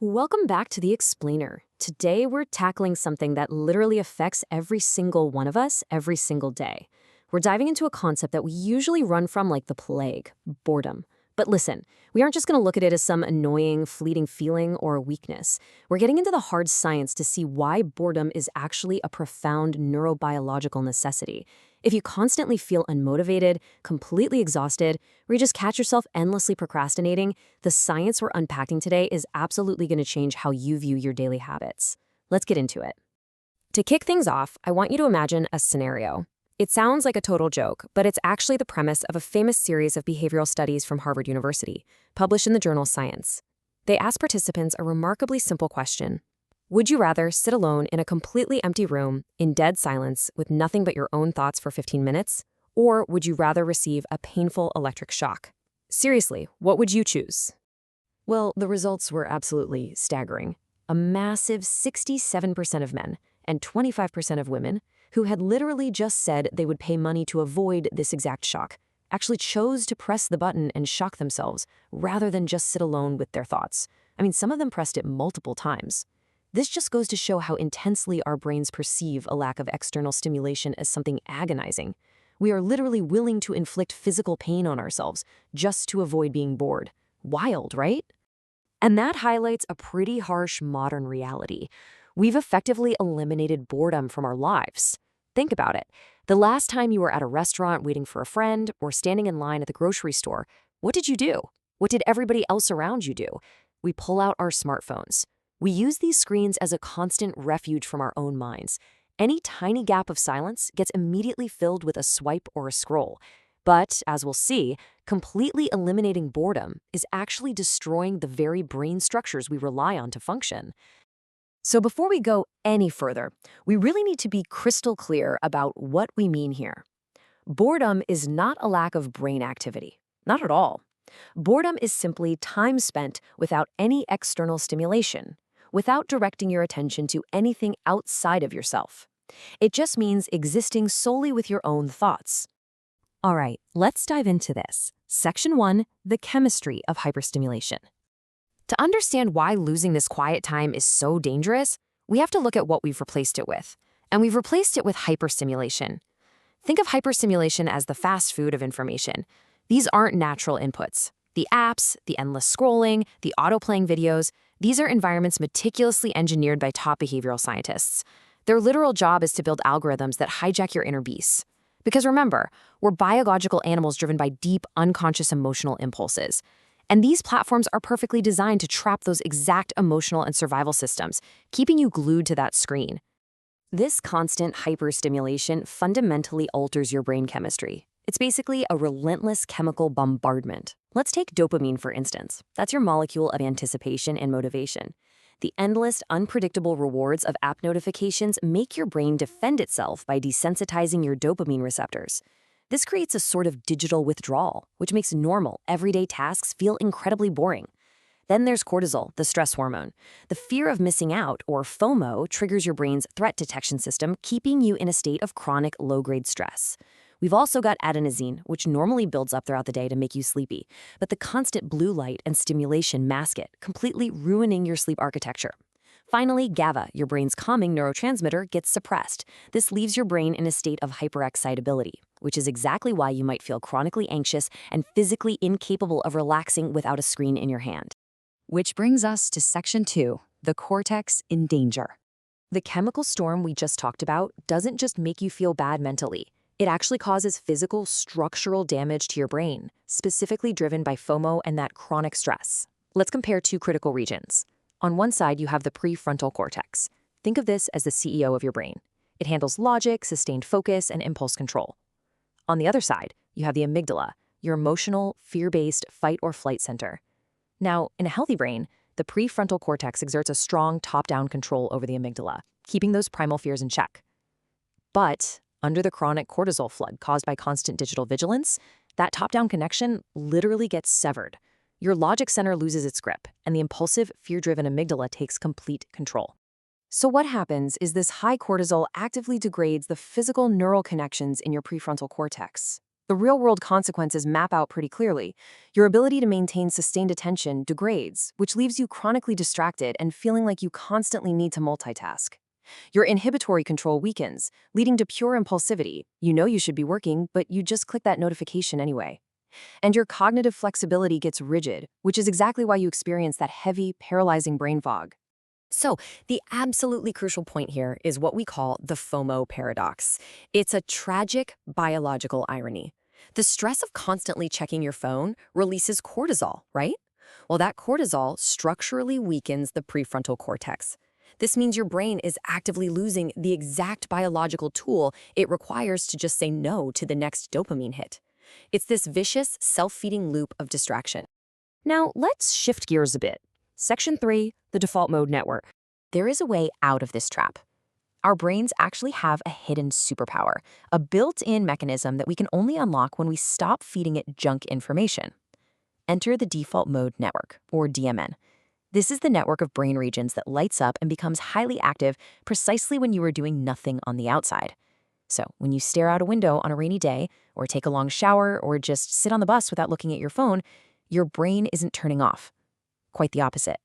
Welcome back to The Explainer. Today we're tackling something that literally affects every single one of us every single day. We're diving into a concept that we usually run from like the plague, boredom. But listen, we aren't just going to look at it as some annoying, fleeting feeling or a weakness. We're getting into the hard science to see why boredom is actually a profound neurobiological necessity. If you constantly feel unmotivated, completely exhausted, or you just catch yourself endlessly procrastinating, the science we're unpacking today is absolutely going to change how you view your daily habits. Let's get into it. To kick things off, I want you to imagine a scenario. It sounds like a total joke, but it's actually the premise of a famous series of behavioral studies from Harvard University, published in the journal Science. They asked participants a remarkably simple question. Would you rather sit alone in a completely empty room, in dead silence, with nothing but your own thoughts for 15 minutes? Or would you rather receive a painful electric shock? Seriously, what would you choose? Well, the results were absolutely staggering. A massive 67% of men and 25% of women who had literally just said they would pay money to avoid this exact shock, actually chose to press the button and shock themselves rather than just sit alone with their thoughts. I mean, some of them pressed it multiple times. This just goes to show how intensely our brains perceive a lack of external stimulation as something agonizing. We are literally willing to inflict physical pain on ourselves just to avoid being bored. Wild, right? And that highlights a pretty harsh modern reality. We've effectively eliminated boredom from our lives. Think about it. The last time you were at a restaurant waiting for a friend or standing in line at the grocery store, what did you do? What did everybody else around you do? We pull out our smartphones. We use these screens as a constant refuge from our own minds. Any tiny gap of silence gets immediately filled with a swipe or a scroll. But, as we'll see, completely eliminating boredom is actually destroying the very brain structures we rely on to function. So before we go any further, we really need to be crystal clear about what we mean here. Boredom is not a lack of brain activity. Not at all. Boredom is simply time spent without any external stimulation, without directing your attention to anything outside of yourself. It just means existing solely with your own thoughts. All right, let's dive into this. Section 1, the chemistry of hyperstimulation. To understand why losing this quiet time is so dangerous, we have to look at what we've replaced it with. And we've replaced it with hyperstimulation. Think of hyperstimulation as the fast food of information. These aren't natural inputs. The apps, the endless scrolling, the auto-playing videos, these are environments meticulously engineered by top behavioral scientists. Their literal job is to build algorithms that hijack your inner beast. Because remember, we're biological animals driven by deep, unconscious emotional impulses. And these platforms are perfectly designed to trap those exact emotional and survival systems, keeping you glued to that screen. This constant hyperstimulation fundamentally alters your brain chemistry. It's basically a relentless chemical bombardment. Let's take dopamine, for instance. That's your molecule of anticipation and motivation. The endless, unpredictable rewards of app notifications make your brain defend itself by desensitizing your dopamine receptors. This creates a sort of digital withdrawal, which makes normal, everyday tasks feel incredibly boring. Then there's cortisol, the stress hormone. The fear of missing out, or FOMO, triggers your brain's threat detection system, keeping you in a state of chronic low-grade stress. We've also got adenosine, which normally builds up throughout the day to make you sleepy, but the constant blue light and stimulation mask it, completely ruining your sleep architecture. Finally, GABA, your brain's calming neurotransmitter, gets suppressed. This leaves your brain in a state of hyperexcitability, which is exactly why you might feel chronically anxious and physically incapable of relaxing without a screen in your hand. Which brings us to Section 2, the cortex in danger. The chemical storm we just talked about doesn't just make you feel bad mentally. It actually causes physical, structural damage to your brain, specifically driven by FOMO and that chronic stress. Let's compare two critical regions. On one side, you have the prefrontal cortex. Think of this as the CEO of your brain. It handles logic, sustained focus, and impulse control. On the other side, you have the amygdala, your emotional, fear-based fight or flight center. Now, in a healthy brain, the prefrontal cortex exerts a strong top-down control over the amygdala, keeping those primal fears in check. But under the chronic cortisol flood caused by constant digital vigilance, that top-down connection literally gets severed. Your logic center loses its grip, and the impulsive, fear-driven amygdala takes complete control. So what happens is this high cortisol actively degrades the physical neural connections in your prefrontal cortex. The real-world consequences map out pretty clearly. Your ability to maintain sustained attention degrades, which leaves you chronically distracted and feeling like you constantly need to multitask. Your inhibitory control weakens, leading to pure impulsivity. You know you should be working, but you just click that notification anyway. And your cognitive flexibility gets rigid, which is exactly why you experience that heavy, paralyzing brain fog. So, the absolutely crucial point here is what we call the FOMO paradox. It's a tragic biological irony. The stress of constantly checking your phone releases cortisol, right? Well, that cortisol structurally weakens the prefrontal cortex. This means your brain is actively losing the exact biological tool it requires to just say no to the next dopamine hit. It's this vicious, self-feeding loop of distraction. Now, let's shift gears a bit. Section 3, the default mode network. There is a way out of this trap. Our brains actually have a hidden superpower, a built-in mechanism that we can only unlock when we stop feeding it junk information. Enter the default mode network, or DMN. This is the network of brain regions that lights up and becomes highly active precisely when you are doing nothing on the outside. So, when you stare out a window on a rainy day, or take a long shower, or just sit on the bus without looking at your phone, your brain isn't turning off. Quite the opposite.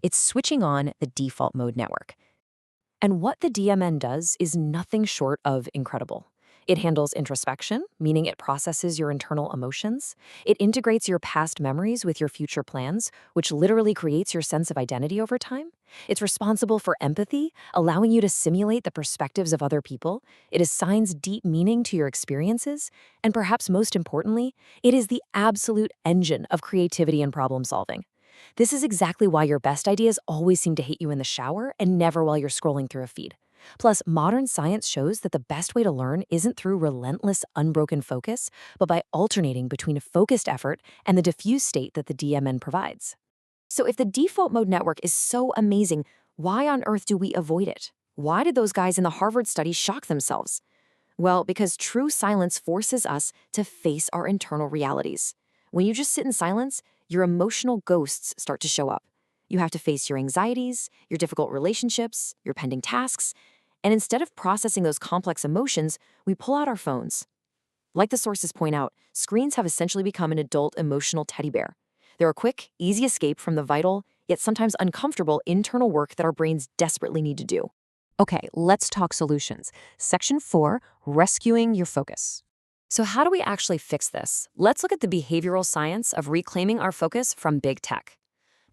It's switching on the default mode network. And what the DMN does is nothing short of incredible. It handles introspection, meaning it processes your internal emotions. It integrates your past memories with your future plans, which literally creates your sense of identity over time. It's responsible for empathy, allowing you to simulate the perspectives of other people. It assigns deep meaning to your experiences. And perhaps most importantly, it is the absolute engine of creativity and problem solving. This is exactly why your best ideas always seem to hit you in the shower and never while you're scrolling through a feed. Plus, modern science shows that the best way to learn isn't through relentless, unbroken focus, but by alternating between a focused effort and the diffuse state that the DMN provides. So if the default mode network is so amazing, why on earth do we avoid it? Why did those guys in the Harvard study shock themselves? Well, because true silence forces us to face our internal realities. When you just sit in silence, your emotional ghosts start to show up. You have to face your anxieties, your difficult relationships, your pending tasks, and instead of processing those complex emotions, we pull out our phones. Like the sources point out, screens have essentially become an adult emotional teddy bear. They're a quick, easy escape from the vital, yet sometimes uncomfortable internal work that our brains desperately need to do. Okay, let's talk solutions. Section 4, rescuing your focus. So how do we actually fix this? Let's look at the behavioral science of reclaiming our focus from big tech.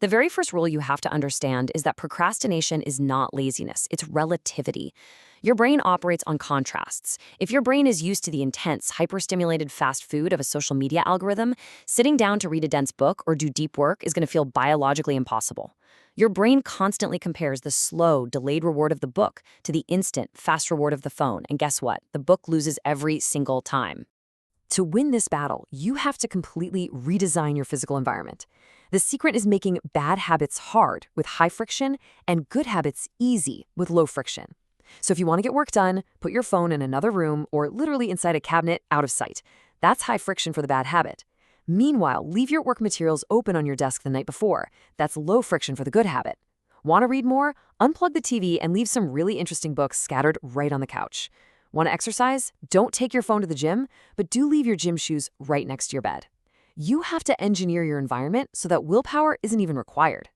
The very first rule you have to understand is that procrastination is not laziness, it's relativity. Your brain operates on contrasts. If your brain is used to the intense, hyperstimulated fast food of a social media algorithm, sitting down to read a dense book or do deep work is going to feel biologically impossible. Your brain constantly compares the slow, delayed reward of the book to the instant, fast reward of the phone, and guess what? The book loses every single time. To win this battle, you have to completely redesign your physical environment. The secret is making bad habits hard with high friction and good habits easy with low friction. So if you want to get work done, put your phone in another room or literally inside a cabinet out of sight. That's high friction for the bad habit. Meanwhile, leave your work materials open on your desk the night before. That's low friction for the good habit. Want to read more? Unplug the TV and leave some really interesting books scattered right on the couch. Want to exercise? Don't take your phone to the gym, but do leave your gym shoes right next to your bed. You have to engineer your environment so that willpower isn't even required.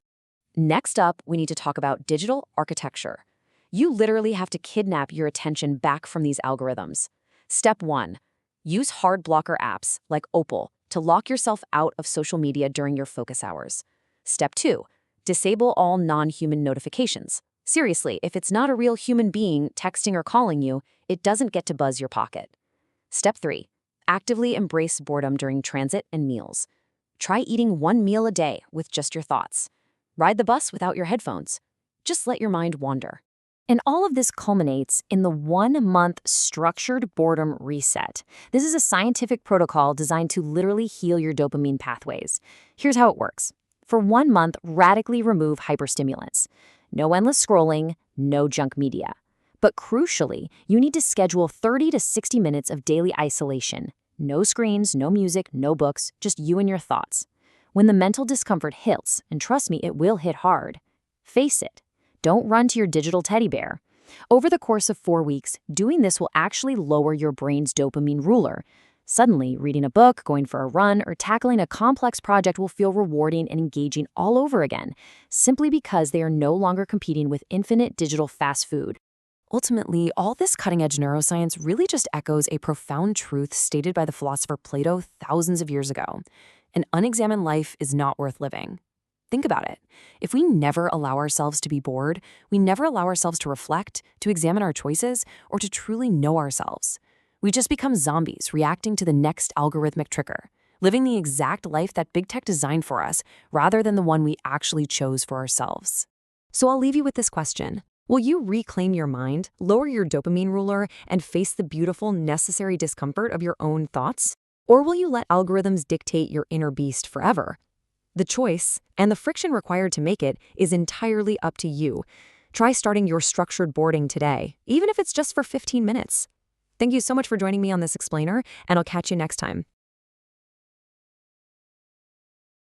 Next up, we need to talk about digital architecture. You literally have to kidnap your attention back from these algorithms. Step 1. Use hard blocker apps like Opal to lock yourself out of social media during your focus hours. Step 2. Disable all non-human notifications. Seriously, if it's not a real human being texting or calling you, it doesn't get to buzz your pocket. Step 3. Actively embrace boredom during transit and meals. Try eating one meal a day with just your thoughts. Ride the bus without your headphones. Just let your mind wander. And all of this culminates in the 1-month structured boredom reset. This is a scientific protocol designed to literally heal your dopamine pathways. Here's how it works. For 1 month, radically remove hyperstimulants. No endless scrolling, no junk media. But crucially, you need to schedule 30 to 60 minutes of daily isolation. No screens, no music, no books, just you and your thoughts. When the mental discomfort hits, and trust me, it will hit hard, face it. Don't run to your digital teddy bear. Over the course of 4 weeks, doing this will actually lower your brain's dopamine ruler. Suddenly, reading a book, going for a run, or tackling a complex project will feel rewarding and engaging all over again, simply because they are no longer competing with infinite digital fast food. Ultimately, all this cutting-edge neuroscience really just echoes a profound truth stated by the philosopher Plato thousands of years ago. An unexamined life is not worth living. Think about it. If we never allow ourselves to be bored, we never allow ourselves to reflect, to examine our choices, or to truly know ourselves. We just become zombies reacting to the next algorithmic trigger, living the exact life that big tech designed for us rather than the one we actually chose for ourselves. So I'll leave you with this question. Will you reclaim your mind, lower your dopamine ruler, and face the beautiful, necessary discomfort of your own thoughts? Or will you let algorithms dictate your inner beast forever? The choice, and the friction required to make it, is entirely up to you. Try starting your structured boarding today, even if it's just for 15 minutes. Thank you so much for joining me on this explainer, and I'll catch you next time.